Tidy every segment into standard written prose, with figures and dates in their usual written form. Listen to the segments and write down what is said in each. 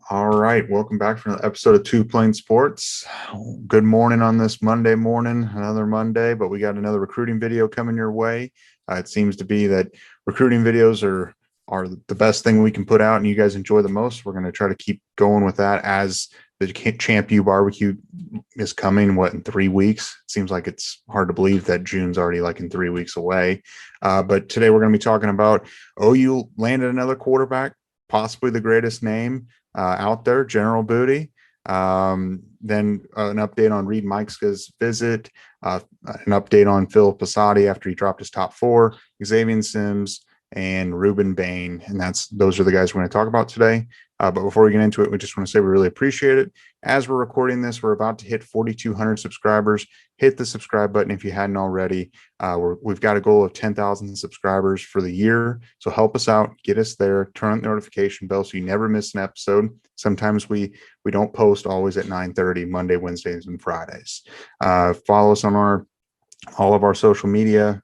All right, welcome back for another episode of Two Plane Sports. Good morning on this Monday morning, another Monday, but we got another recruiting video coming your way. It seems to be that recruiting videos are the best thing we can put out, and you guys enjoy the most. We're going to try to keep going with that as the Champ U barbecue is coming. What, in 3 weeks? It seems like it's hard to believe that June's already like in 3 weeks away. But today we're going to be talking about OU landed another quarterback, possibly the greatest name out there, General Booty. Then an update on Reed Mike's visit, an update on Phil Posadi after he dropped his top four, Xavier Sims, and Reuben Bain. And those are the guys we're going to talk about today. But before we get into it, we just want to say we really appreciate it. As we're recording this, we're about to hit 4,200 subscribers. Hit the subscribe button if you hadn't already. We've got a goal of 10,000 subscribers for the year. So help us out, get us there, turn on the notification bell so you never miss an episode. Sometimes we don't post always at 9:30 Monday, Wednesdays, and Fridays. Follow us on all of our social media.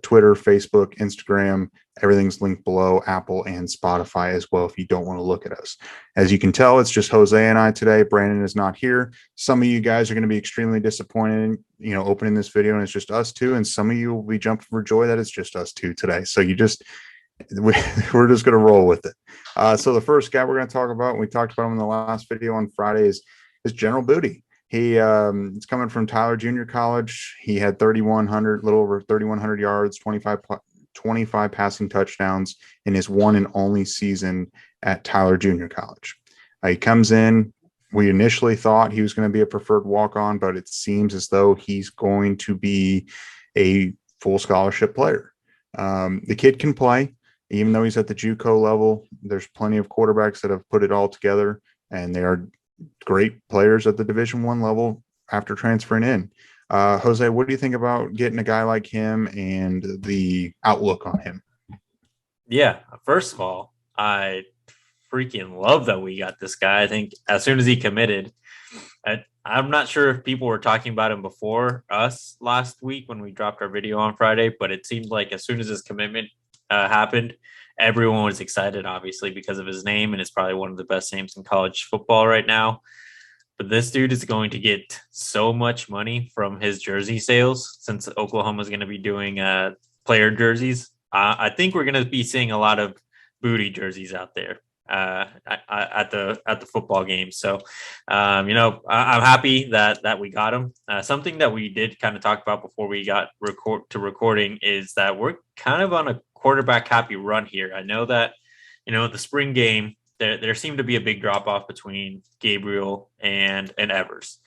Twitter, Facebook, Instagram, everything's linked below, Apple and Spotify as well if you don't want to look at us. As you can tell, it's just Jose and I today. Brandon is not here. Some of you guys are going to be extremely disappointed, opening this video and it's just us two, and some of you will be jumping for joy that it's just us two today. So we're just going to roll with it. So the first guy we're going to talk about, we talked about him in the last video on Friday, is General Booty. It's coming from Tyler Junior College. He had 3,100, little over 3,100 yards, 25 passing touchdowns in his one and only season at Tyler Junior College. He comes in. We initially thought he was going to be a preferred walk-on, but it seems as though he's going to be a full scholarship player. The kid can play, even though he's at the JUCO level. There's plenty of quarterbacks that have put it all together, and they are great players at the Division I level after transferring in. Jose, what do you think about getting a guy like him and the outlook on him? Yeah, first of all, I freaking love that we got this guy. I think as soon as he committed, I'm not sure if people were talking about him before us last week when we dropped our video on Friday, but it seemed like as soon as his commitment happened, everyone was excited, obviously, because of his name, and it's probably one of the best names in college football right now. But this dude is going to get so much money from his jersey sales since Oklahoma is going to be doing player jerseys. I think we're going to be seeing a lot of booty jerseys out there at the football game. So, I'm happy that we got him. Something that we did kind of talk about before we got recording is that we're kind of on a quarterback happy run here. I know that, the spring game, there seemed to be a big drop off between Gabriel and Evers,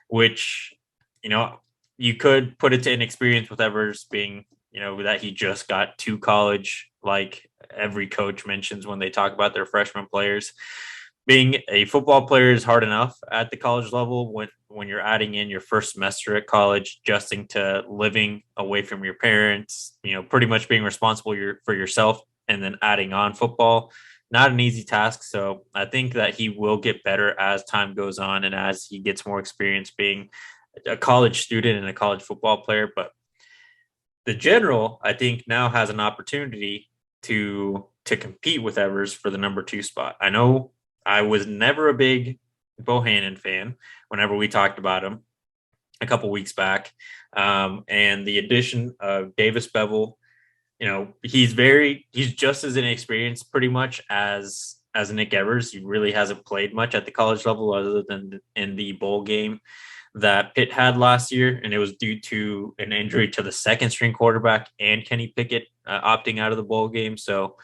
which, you could put it to inexperience with Evers being, that he just got to college, like every coach mentions when they talk about their freshman players. Being a football player is hard enough at the college level when you're adding in your first semester at college, adjusting to living away from your parents, pretty much being responsible for yourself, and then adding on football. Not an easy task. So I think that he will get better as time goes on and as he gets more experience being a college student and a college football player. But the general, I think, now has an opportunity to compete with Evers for the number 2 spot. I know I was never a big Bohannon fan whenever we talked about him a couple weeks back. And the addition of Davis Bevel, he's just as inexperienced pretty much as Nick Evers. He really hasn't played much at the college level other than in the bowl game that Pitt had last year, and it was due to an injury to the second string quarterback and Kenny Pickett opting out of the bowl game. So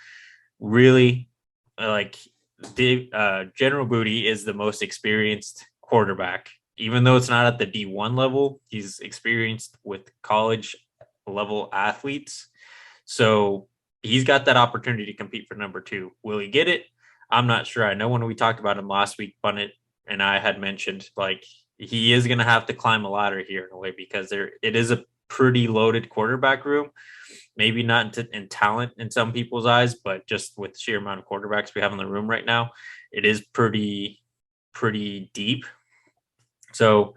really, General Booty is the most experienced quarterback, even though it's not at the D1 level. He's experienced with college level athletes. So he's got that opportunity to compete for number 2. Will he get it? I'm not sure. I know when we talked about him last week, Bunnett and I had mentioned, he is going to have to climb a ladder here in a way, because it is a pretty loaded quarterback room. Maybe not in talent in some people's eyes, but just with the sheer amount of quarterbacks we have in the room right now, it is pretty deep. So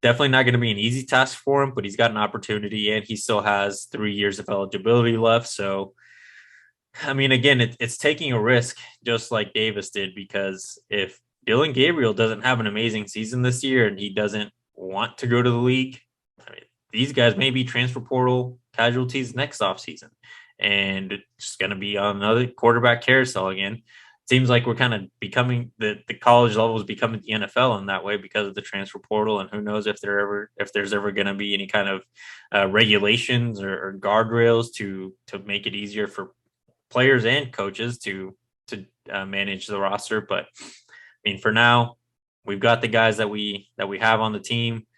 definitely not going to be an easy task for him, but he's got an opportunity, and he still has 3 years of eligibility left. So I mean, again, it's taking a risk just like Davis did, because if Dylan Gabriel doesn't have an amazing season this year and he doesn't want to go to the league, I mean, these guys may be transfer portal casualties next offseason. And it's going to be on another quarterback carousel again. Seems like we're kind of becoming the college level is becoming the NFL in that way because of the transfer portal, and who knows if there's ever going to be any kind of regulations or guardrails to make it easier for players and coaches to manage the roster. But I mean, for now, we've got the guys that we have on the team,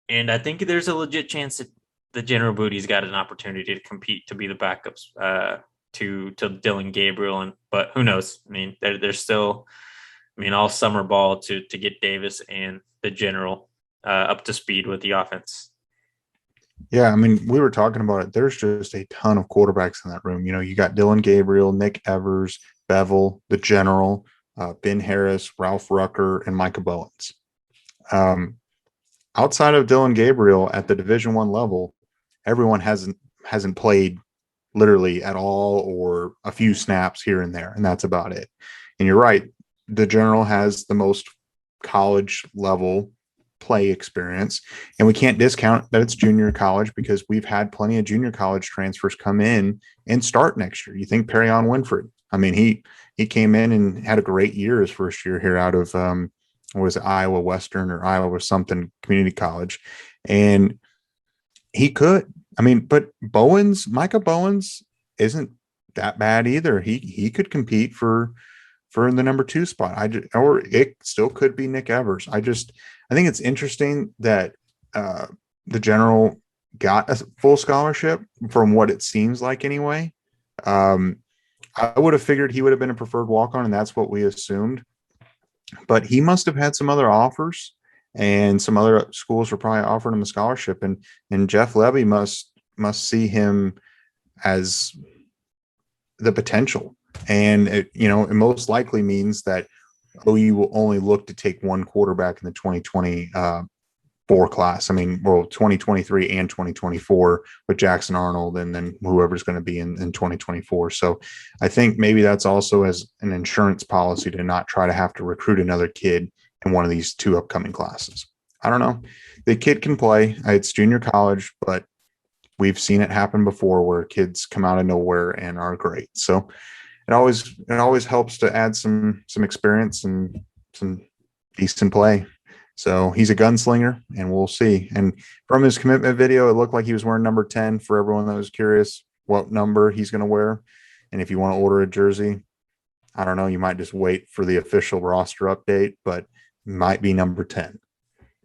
and I think there's a legit chance that the General Booty's got an opportunity to compete to be the backups to Dylan Gabriel. And but who knows? I mean, there's still, I mean, all summer ball to get Davis and the General up to speed with the offense. Yeah, I mean, we were talking about it. There's just a ton of quarterbacks in that room. You know, you got Dylan Gabriel, Nick Evers, Bevel, the General, Ben Harris, Ralph Rucker, and Micah Bowens. Outside of Dylan Gabriel at the Division I level, everyone hasn't played literally at all, or a few snaps here and there, and that's about it. And you're right, the General has the most college level play experience, and we can't discount that it's junior college, because we've had plenty of junior college transfers come in and start next year. You think Perrion Winfred? I mean, he came in and had a great year his first year here out of was it Iowa Western or Iowa something community college, and he could. I mean, but Micah Bowens isn't that bad either. He could compete for the number 2 spot. Or it still could be Nick Evers. I think it's interesting that the General got a full scholarship from what it seems like anyway. I would have figured he would have been a preferred walk-on, and that's what we assumed. But he must have had some other offers, and some other schools were probably offering him a scholarship, and Jeff Levy must see him as the potential. And it most likely means that OU will only look to take one quarterback in the 2024 class. I mean, 2023 and 2024 with Jackson Arnold, and then whoever's going to be in 2024. So I think maybe that's also as an insurance policy to not try to have to recruit another kid in one of these 2 upcoming classes. I don't know. The kid can play. It's junior college, but we've seen it happen before where kids come out of nowhere and are great. So it always helps to add some experience and some decent play. So he's a gunslinger, and we'll see. And from his commitment video, it looked like he was wearing number 10 for everyone that was curious what number he's going to wear. And if you want to order a jersey, I don't know, you might just wait for the official roster update, but might be number 10.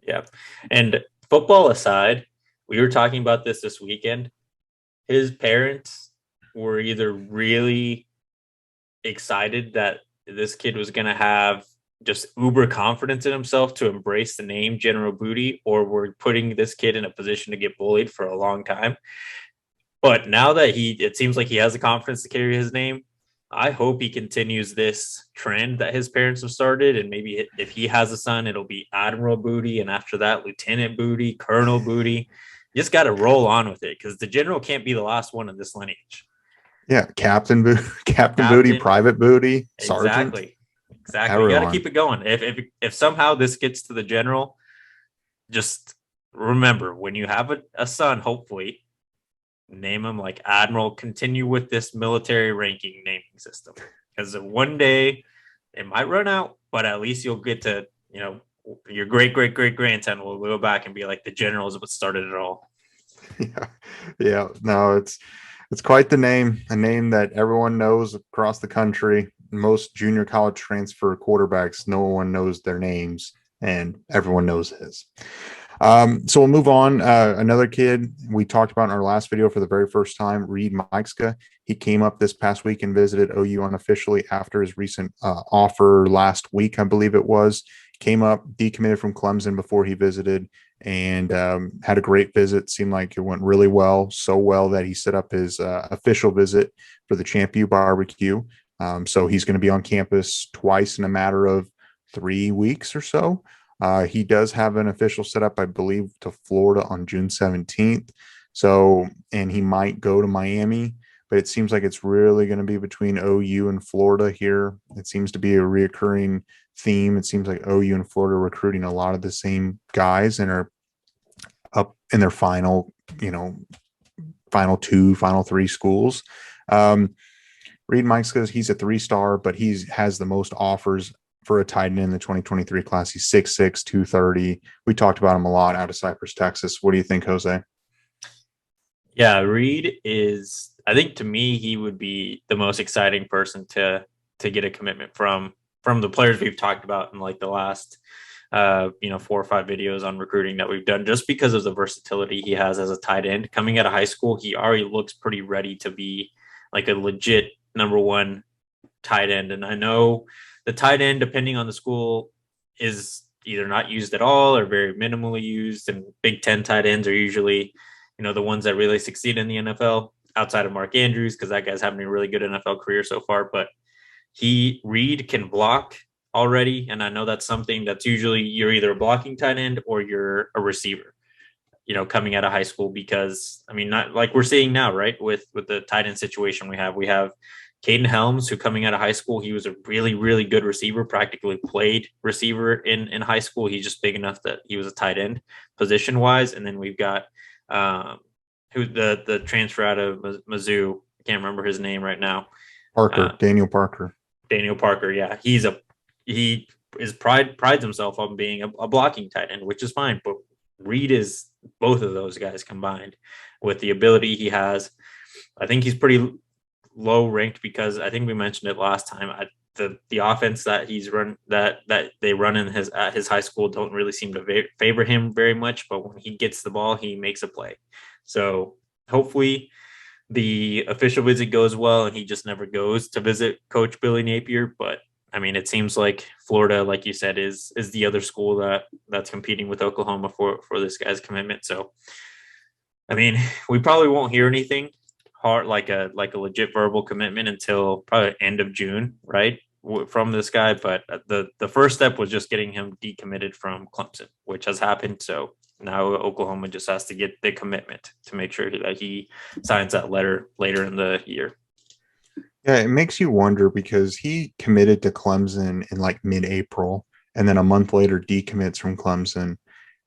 Yeah. And football aside, we were talking about this weekend. His parents were either really excited that this kid was going to have just uber confidence in himself to embrace the name General Booty, or we're putting this kid in a position to get bullied for a long time. But now that it seems like he has the confidence to carry his name, I hope he continues this trend that his parents have started. And maybe if he has a son, it'll be Admiral Booty, and after that, Lieutenant Booty, Colonel Booty. You just got to roll on with it, because the General can't be the last one in this lineage. Yeah, Captain Booty, Private Booty, Sergeant. Exactly. You got to keep it going. If somehow this gets to the General, just remember, when you have a son, hopefully name him like Admiral. Continue with this military ranking naming system, because one day it might run out, but at least you'll get to, your great grandson will go back and be like, the General is what started it all. Yeah. No, it's quite the name, a name that everyone knows across the country. Most junior college transfer quarterbacks, no one knows their names, and everyone knows his. So we'll move on. Another kid we talked about in our last video for the very first time, Mahajka. He came up this past week and visited OU unofficially after his recent offer last week, I believe it was. Came up, decommitted from Clemson before he visited, and had a great visit. Seemed like it went really well, so well that he set up his official visit for the Champion Barbecue. So he's going to be on campus twice in a matter of 3 weeks or so. He does have an official setup, I believe, to Florida on June 17th. So, and he might go to Miami but it seems like it's really going to be between OU and Florida here. It seems to be a reoccurring theme. It seems like OU and Florida are recruiting a lot of the same guys and are up in their final, final two, final three schools. Reed Mike says he's a 3-star, but he has the most offers for a tight end in the 2023 class. He's 6'6", 230. We talked about him a lot out of Cypress, Texas. What do you think, Jose? Yeah, Reed is, I think to me, he would be the most exciting person to get a commitment from the players we've talked about in like the last 4 or 5 videos on recruiting that we've done, just because of the versatility he has as a tight end. Coming out of high school, he already looks pretty ready to be like a legit number 1 tight end. And I know the tight end, depending on the school, is either not used at all or very minimally used. And Big Ten tight ends are usually, the ones that really succeed in the NFL outside of Mark Andrews, because that guy's having a really good NFL career so far. But Reed can block already. And I know that's something that's usually you're either a blocking tight end or you're a receiver, coming out of high school, because not like we're seeing now, right? With the tight end situation we have Caden Helms, who coming out of high school, he was a really, really good receiver, practically played receiver in high school. He's just big enough that he was a tight end position wise. And then we've got who the transfer out of Mizzou. I can't remember his name right now. Daniel Parker. Daniel Parker. Yeah. He prides himself on being a blocking tight end, which is fine. But Reed is both of those guys combined with the ability he has. I think he's pretty low ranked because I think we mentioned it last time. The offense that he's run that they run in at his high school don't really seem to favor him very much. But when he gets the ball, he makes a play. So hopefully the official visit goes well and he just never goes to visit Coach Billy Napier. But it seems like Florida, like you said, is the other school that's competing with Oklahoma for this guy's commitment. So, we probably won't hear anything hard like a legit verbal commitment until probably end of June, right, from this guy. But the first step was just getting him decommitted from Clemson, which has happened. So now Oklahoma just has to get the commitment to make sure that he signs that letter later in the year. Yeah, it makes you wonder because he committed to Clemson in like mid-April and then a month later decommits from Clemson.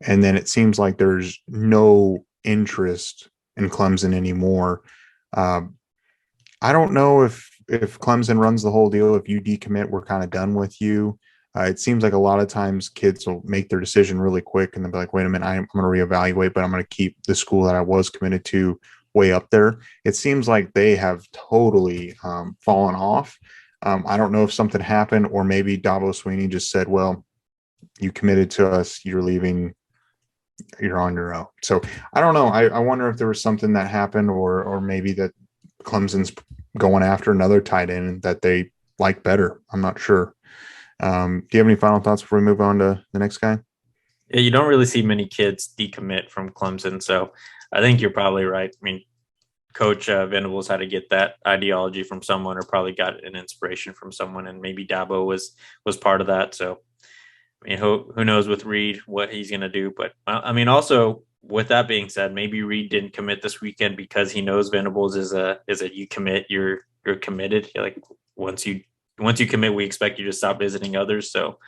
And then it seems like there's no interest in Clemson anymore. I don't know if Clemson runs the whole deal. If you decommit, we're kind of done with you. It seems like a lot of times kids will make their decision really quick and they'll be like, wait a minute, I'm going to reevaluate, but I'm going to keep the school that I was committed to way up there. It seems like they have totally fallen off. I don't know if something happened or maybe Dabo Swinney just said, well, you committed to us, you're leaving, you're on your own. So I don't know. I wonder if there was something that happened or maybe that Clemson's going after another tight end that they like better. I'm not sure. Do you have any final thoughts before we move on to the next guy? Yeah, you don't really see many kids decommit from Clemson. So I think you're probably right. Coach Venables had to get that ideology from someone or probably got an inspiration from someone. And maybe Dabo was part of that. So, who knows with Reed what he's going to do. But, also with that being said, maybe Reed didn't commit this weekend because he knows Venables is a you commit, you're committed. Like once you commit, we expect you to stop visiting others. So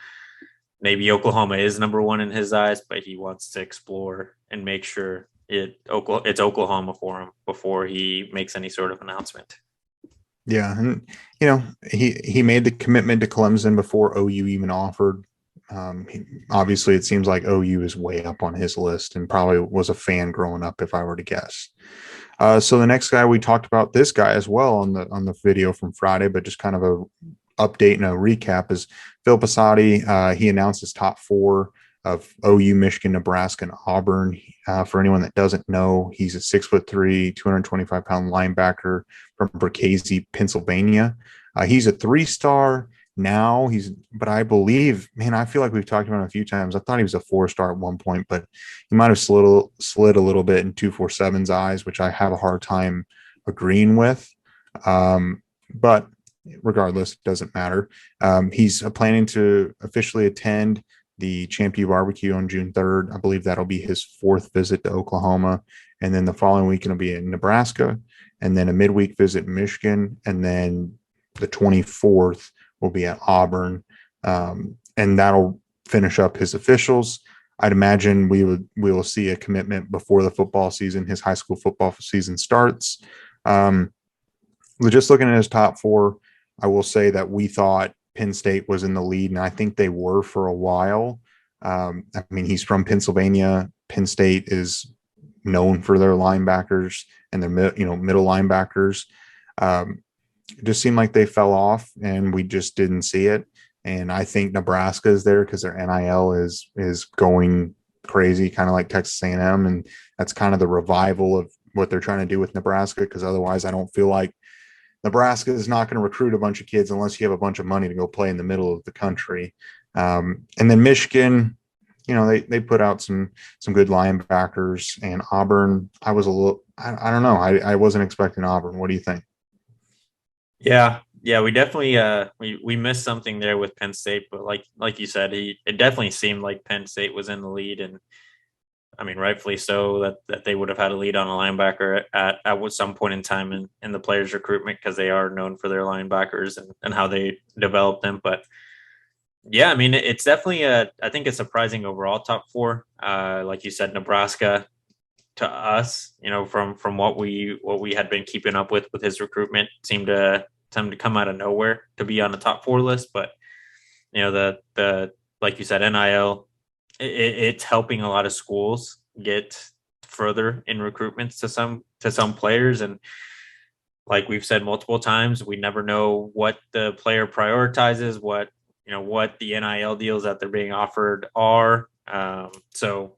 maybe Oklahoma is number 1 in his eyes, but he wants to explore and make sure it's Oklahoma for him before he makes any sort of announcement. Yeah. And, he made the commitment to Clemson before OU even offered. Obviously, it seems like OU is way up on his list and probably was a fan growing up, if I were to guess. So the next guy, we talked about this guy as well on the video from Friday, but just kind of a update and a recap is Phil Posadi. He announced his top 4 of OU, Michigan, Nebraska, and Auburn. For anyone that doesn't know, he's a 6'3", 225-pound linebacker from Berkasey, Pennsylvania. He's a 3-star now. But I believe, I feel like we've talked about him a few times. I thought he was a 4-star at one point, but he might have slid a little bit in 247's eyes, which I have a hard time agreeing with. But regardless, it doesn't matter. He's planning to officially attend the Champion Barbecue on June 3rd. I believe that'll be his 4th visit to Oklahoma. And then the following week, it'll be in Nebraska. and then a midweek visit in Michigan, and then the 24th will be at Auburn, and that'll finish up his officials. I'd imagine we will see a commitment before the football season, his high school football season starts. Just looking at his top four, I will say that we thought Penn State was in the lead, and I think they were for a while. I mean, he's from Pennsylvania. Penn State is known for their linebackers and their middle linebackers. It just seemed like they fell off, and we just didn't see it. And I think Nebraska is there because their NIL is going crazy, kind of like Texas A&M, and that's kind of the revival of what they're trying to do with Nebraska. Because otherwise, I don't feel like Nebraska is not going to recruit a bunch of kids unless you have a bunch of money to go play in the middle of the country. And then Michigan, they put out some good linebackers, and Auburn, I was a little, I don't know. I wasn't expecting Auburn. What do you think? Yeah, we definitely we missed something there with Penn State, but like you said, it definitely seemed like Penn State was in the lead, and I mean rightfully so that they would have had a lead on a linebacker at some point in time in the players' recruitment, because they are known for their linebackers and how they develop them. But yeah, I mean it's definitely I think a surprising overall top four. Like you said, Nebraska to us, from what we had been keeping up with his recruitment, seemed to come out of nowhere to be on the top four list. But the like you said, NIL, it's helping a lot of schools get further in recruitments to some players. And like we've said multiple times, we never know what the player prioritizes, what the NIL deals that they're being offered are. So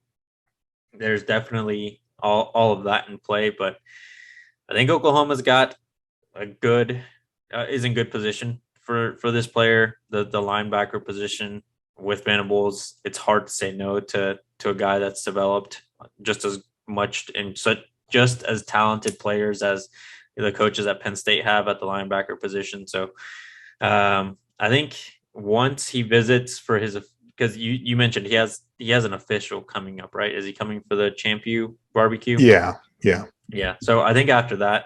there's definitely all of that in play. But I think Oklahoma's got is in good position for this player. The linebacker position with Venables, it's hard to say no to a guy that's developed just as much and just as talented players as the coaches at Penn State have at the linebacker position. So I think once he visits for his, because you mentioned he has an official coming up, right? Is he coming for the Champion barbecue? Yeah. So I think after that,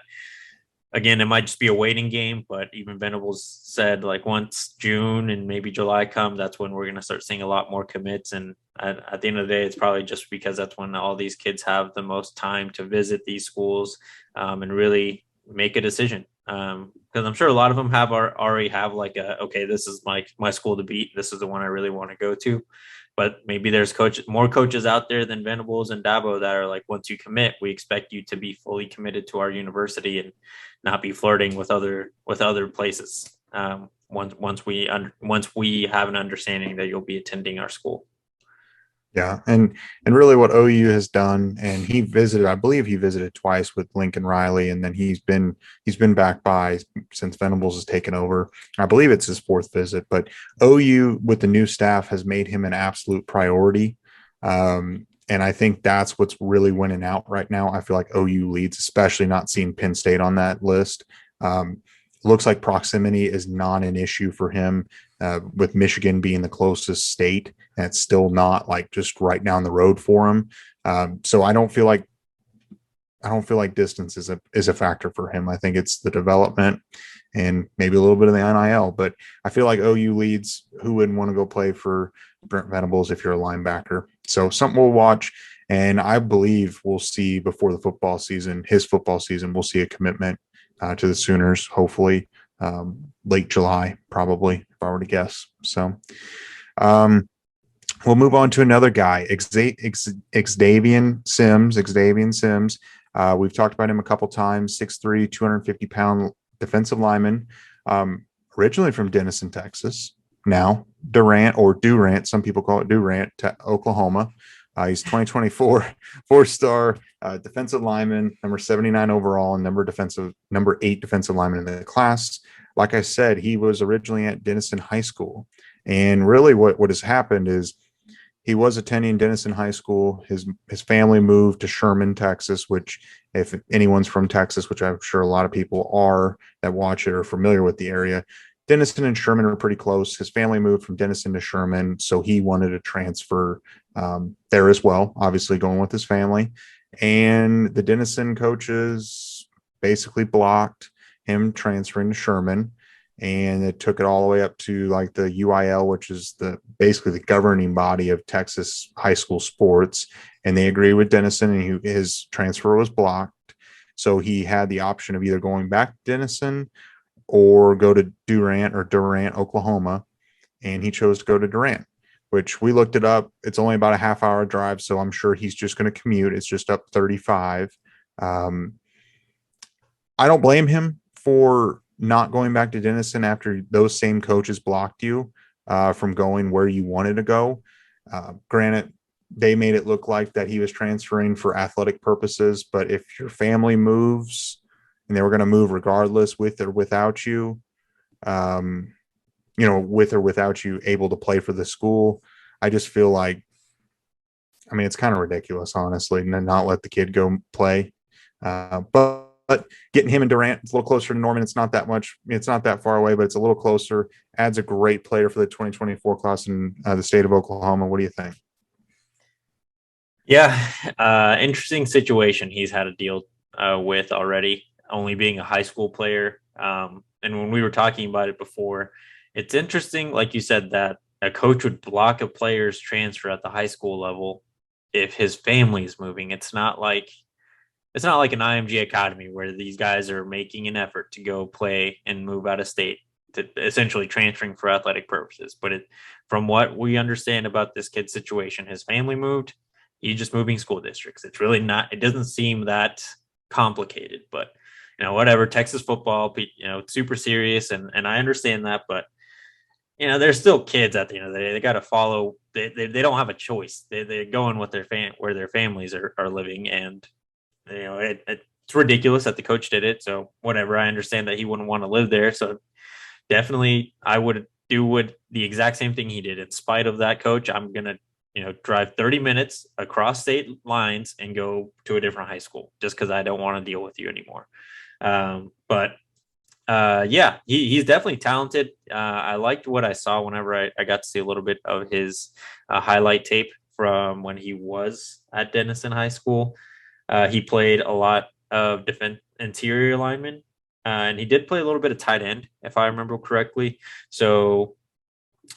again, it might just be a waiting game, but even Venables said like once June and maybe July come, that's when we're going to start seeing a lot more commits. And at the end of the day, it's probably just because that's when all these kids have the most time to visit these schools and really make a decision. Because I'm sure a lot of them already have like okay, this is my school to beat. This is the one I really want to go to. But maybe there's more coaches out there than Venables and Dabo that are like, once you commit, we expect you to be fully committed to our university and not be flirting with other places. Once we have an understanding that you'll be attending our school. Yeah, and really what OU has done, and I believe he visited twice with Lincoln Riley, and then he's been back by since Venables has taken over. I believe it's his fourth visit, but OU with the new staff has made him an absolute priority. And I think that's what's really winning out right now. I feel like OU leads, especially not seeing Penn State on that list. Looks like proximity is not an issue for him, with Michigan being the closest state, and it's still not like just right down the road for him. So I don't feel like distance is a factor for him. I think it's the development and maybe a little bit of the NIL, but I feel like OU leads. Who wouldn't want to go play for Brent Venables if you're a linebacker? So something we'll watch, and I believe we'll see before the football season, we'll see a commitment to the Sooners, hopefully late July, probably, if I were to guess. So we'll move on to another guy, Xdavian Sims. We've talked about him a couple times, 6'3", 250-pound defensive lineman, originally from Denison, Texas. Now Durant, some people call it Durant, to Oklahoma. He's 2024 four-star defensive lineman, number 79 overall, and number 8 defensive lineman in the class. Like I said, he was originally at Denison High School. And really what has happened is he was attending Denison High School. His family moved to Sherman, Texas, which if anyone's from Texas, which I'm sure a lot of people are that watch it or familiar with the area, Denison and Sherman are pretty close. His family moved from Denison to Sherman, so he wanted to transfer there as well, obviously going with his family. And the Denison coaches basically blocked him transferring to Sherman, and it took it all the way up to like the UIL, which is basically the governing body of Texas high school sports, and they agreed with Denison, and his transfer was blocked. So he had the option of either going back to Denison or go to Durant, Oklahoma, and he chose to go to Durant, which we looked it up. It's only about a half-hour drive, so I'm sure he's just going to commute. It's just up 35. I don't blame him for not going back to Denison after those same coaches blocked you from going where you wanted to go. Granted, they made it look like that he was transferring for athletic purposes, but if your family moves and they were going to move regardless, with or without you, with or without you able to play for the school, I just feel like, I mean, it's kind of ridiculous, honestly, to not let the kid go play. But getting him and Durant, it's a little closer to Norman. It's not that much. It's not that far away, but it's a little closer. Adds a great player for the 2024 class in the state of Oklahoma. What do you think? Yeah, interesting situation he's had to deal with already, only being a high school player. And when we were talking about it before, it's interesting, like you said, that a coach would block a player's transfer at the high school level if his family is moving. It's not like an IMG academy where these guys are making an effort to go play and move out of state, to essentially transferring for athletic purposes. But from what we understand about this kid's situation, his family moved. He's just moving school districts. It's really not. It doesn't seem that complicated. But whatever. Texas football, super serious, and I understand that. But they're still kids at the end of the day. They got to follow. They don't have a choice. They're going with where their families are living, and it's ridiculous that the coach did it. So whatever. I understand that he wouldn't want to live there. So definitely, I would do the exact same thing he did. In spite of that coach, I'm gonna drive 30 minutes across state lines and go to a different high school just because I don't want to deal with you anymore. Yeah, he's definitely talented. I liked what I saw whenever I got to see a little bit of his highlight tape from when he was at Denison High School. He played a lot of defense interior lineman, and he did play a little bit of tight end, if I remember correctly. So,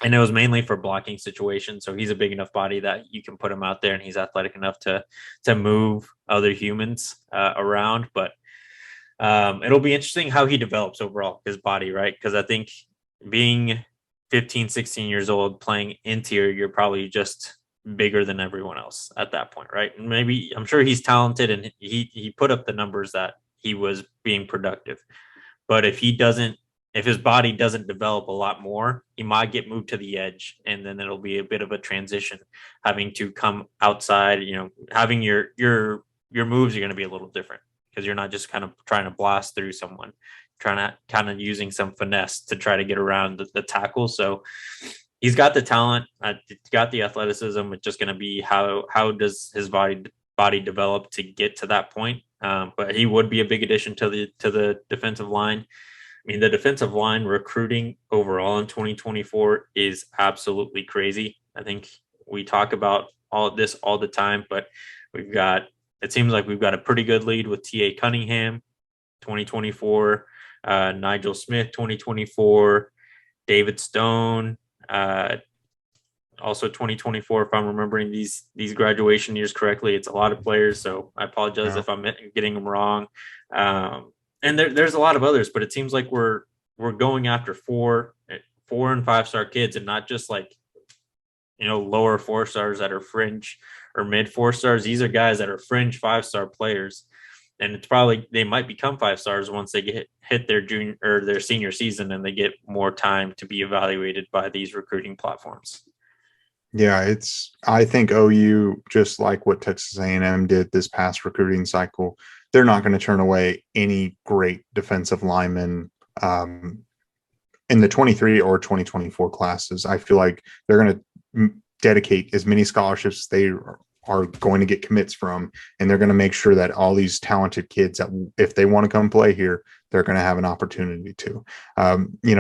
and it was mainly for blocking situations. So he's a big enough body that you can put him out there, and he's athletic enough to move other humans around. But it'll be interesting how he develops overall, his body, right? Because I think being 15, 16 years old, playing interior, you're probably just bigger than everyone else at that point, right? And maybe, I'm sure he's talented, and he put up the numbers that he was being productive. But if his body doesn't develop a lot more, he might get moved to the edge, and then it'll be a bit of a transition, having to come outside. Having your moves are going to be a little different because you're not just kind of trying to blast through someone, trying to kind of using some finesse to try to get around the tackle. So he's got the talent, he's got the athleticism. It's just going to be how does his body develop to get to that point. But he would be a big addition to the defensive line. I mean, the defensive line recruiting overall in 2024 is absolutely crazy. I think we talk about all this all the time, but it seems like we've got a pretty good lead with T.A. Cunningham, 2024, Nigel Smith, 2024, David Stone, also 2024, if I'm remembering these graduation years correctly. It's a lot of players, so I apologize if I'm getting them wrong. And there's a lot of others, but it seems like we're going after 4 and 5-star kids, and not just like lower 4-stars that are fringe or mid 4-stars. These are guys that are fringe 5-star players, and it's probably they might become 5-stars once they hit their junior or their senior season, and they get more time to be evaluated by these recruiting platforms. Yeah, I think OU, just like what Texas A&M did this past recruiting cycle, they're not going to turn away any great defensive linemen in the 23 or 2024 classes. I feel like they're going to dedicate as many scholarships as they are going to get commits from, and they're going to make sure that all these talented kids, that if they want to come play here, they're going to have an opportunity to.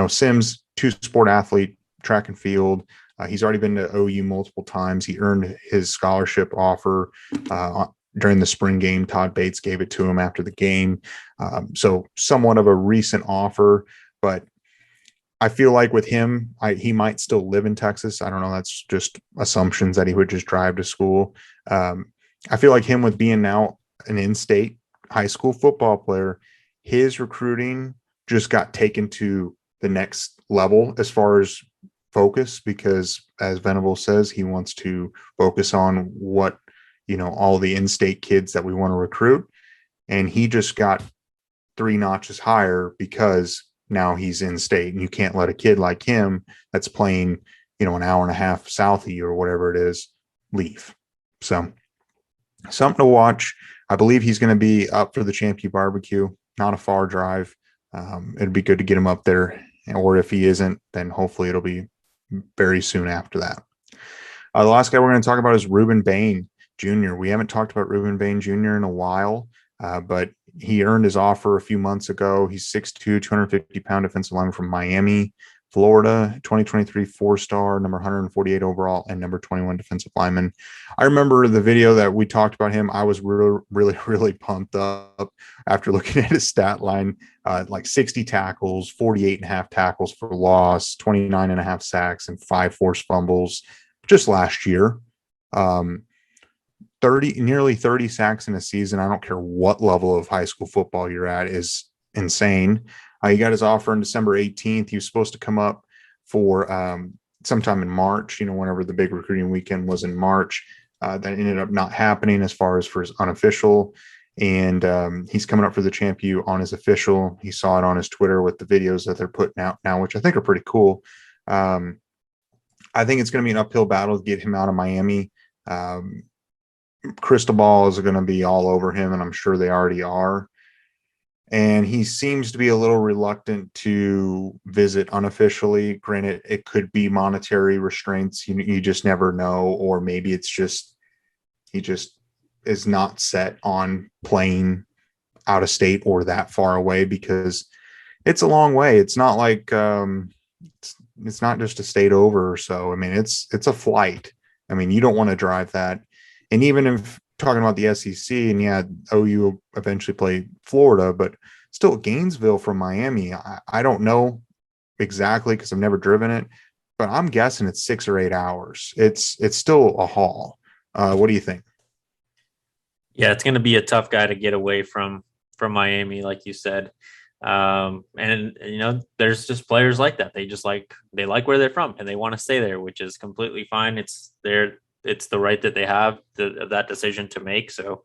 Sims, 2-sport athlete, track and field. He's already been to OU multiple times. He earned his scholarship offer during the spring game. Todd Bates gave it to him after the game. So somewhat of a recent offer, but I feel like with him, he might still live in Texas. I don't know. That's just assumptions that he would just drive to school. I feel like him with being now an in-state high school football player, his recruiting just got taken to the next level as far as focus, because as Venable says, he wants to focus on what, all the in-state kids that we want to recruit. And he just got 3 notches higher because now he's in state, and you can't let a kid like him that's playing, an hour and a half south of you or whatever it is, leave. So something to watch. I believe he's going to be up for the Champion Barbecue. Not a far drive. It'd be good to get him up there. Or if he isn't, then hopefully it'll be very soon after that. The last guy we're going to talk about is Reuben Bain Jr. We haven't talked about Reuben Bain Jr. in a while, but he earned his offer a few months ago. He's 6'2", 250-pound defensive lineman from Miami, Florida, 2023 4-star, number 148 overall, and number 21 defensive lineman. I remember the video that we talked about him. I was really pumped up after looking at his stat line, like 60 tackles, 48 and a half tackles for loss, 29 and a half sacks, and 5 forced fumbles just last year. Nearly 30 sacks in a season. I don't care what level of high school football you're at, is insane. He got his offer on December 18th. He was supposed to come up for sometime in March, whenever the big recruiting weekend was in March. That ended up not happening as far as for his unofficial. And he's coming up for the Champion on his official. He saw it on his Twitter with the videos that they're putting out now, which I think are pretty cool. I think it's going to be an uphill battle to get him out of Miami. Crystal ball is going to be all over him, and I'm sure they already are. And he seems to be a little reluctant to visit unofficially. Granted, it could be monetary restraints. You just never know. Or maybe it's just he just is not set on playing out of state or that far away, because it's a long way. It's not like it's not just a state over or so. I mean, it's a flight. I mean, you don't want to drive that. And even if talking about the SEC, and yeah, OU eventually played Florida, but still Gainesville from Miami. I don't know exactly because I've never driven it, but I'm guessing it's 6 or 8 hours. It's still a haul. What do you think? Yeah, it's going to be a tough guy to get away from Miami, like you said. And there's just players like that. They like where they're from and they want to stay there, which is completely fine. It's the right that they have that decision to make. So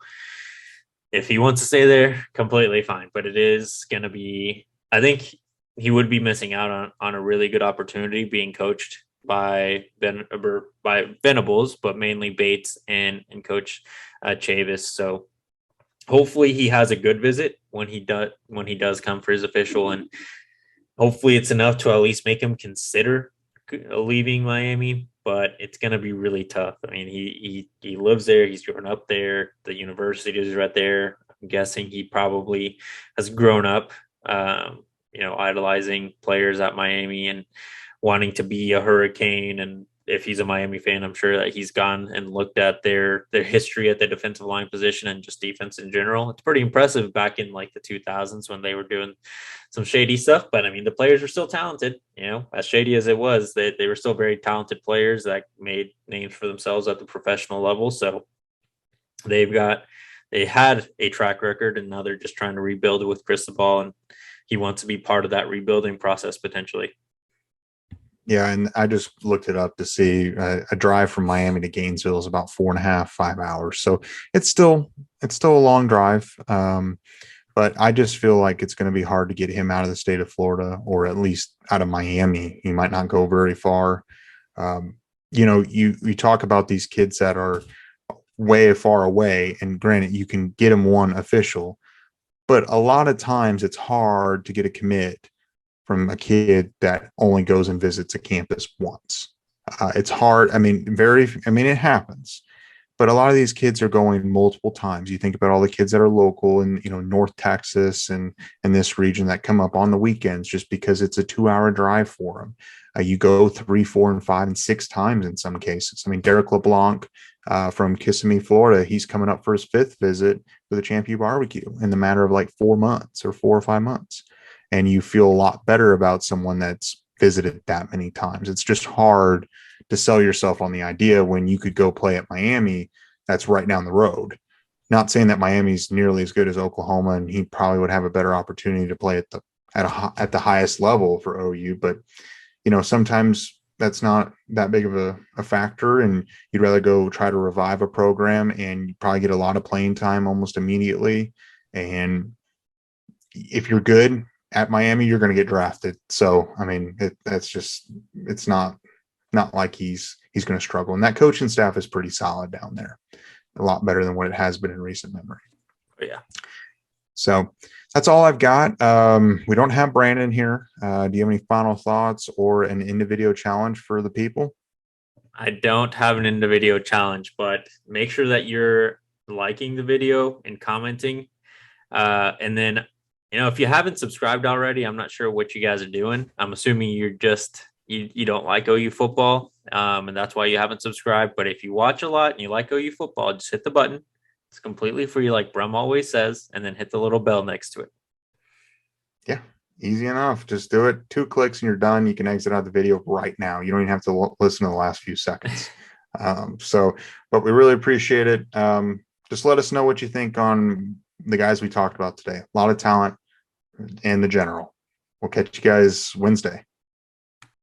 if he wants to stay there, completely fine. But it is going to be, I think he would be missing out on a really good opportunity being coached by Venables, but mainly Bates and Coach Chavis. So hopefully he has a good visit when he does come for his official, and hopefully it's enough to at least make him consider leaving Miami. But it's going to be really tough. I mean, he lives there. He's grown up there. The university is right there. I'm guessing he probably has grown up, idolizing players at Miami and wanting to be a Hurricane. And if he's a Miami fan, I'm sure that he's gone and looked at their history at the defensive line position and just defense in general. It's pretty impressive back in like the 2000s when they were doing some shady stuff. But I mean, the players were still talented, as shady as it was, they were still very talented players that made names for themselves at the professional level. So they had a track record, and now they're just trying to rebuild it with Cristobal, and he wants to be part of that rebuilding process potentially. Yeah, and I just looked it up to see a drive from Miami to Gainesville is about 4.5, 5 hours. So it's still a long drive. But I just feel like it's going to be hard to get him out of the state of Florida, or at least out of Miami. He might not go very far. You talk about these kids that are way far away, and granted, you can get them one official, but a lot of times it's hard to get a commit from a kid that only goes and visits a campus once. It's hard. I mean, it happens, but a lot of these kids are going multiple times. You think about all the kids that are local in, North Texas and this region that come up on the weekends just because it's a 2-hour drive for them. You go 3, 4, and 5 and 6 times in some cases. I mean, Derrick LeBlanc from Kissimmee, Florida, he's coming up for his 5th visit for the Champion Barbecue in the matter of like 4 months or 4 or 5 months. And you feel a lot better about someone that's visited that many times. It's just hard to sell yourself on the idea when you could go play at Miami that's right down the road. Not saying that Miami's nearly as good as Oklahoma, and he probably would have a better opportunity to play at the highest level for OU, but sometimes that's not that big of a factor, and you'd rather go try to revive a program and you probably get a lot of playing time almost immediately. And if you're good at Miami, you're going to get drafted. So, I mean, it's not like he's going to struggle. And that coaching staff is pretty solid down there, a lot better than what it has been in recent memory. Yeah. So that's all I've got. We don't have Brandon here. Do you have any final thoughts or an end of video challenge for the people? I don't have an end of video challenge, but make sure that you're liking the video and commenting. And then, if you haven't subscribed already, I'm not sure what you guys are doing. I'm assuming you're just, you don't like OU football, and that's why you haven't subscribed. But if you watch a lot and you like OU football, just hit the button. It's completely free, like Brum always says, and then hit the little bell next to it. Yeah, easy enough. Just do it. 2 clicks and you're done. You can exit out the video right now. You don't even have to listen to the last few seconds. But we really appreciate it. Just let us know what you think on the guys we talked about today. A lot of talent in the general. We'll catch you guys Wednesday.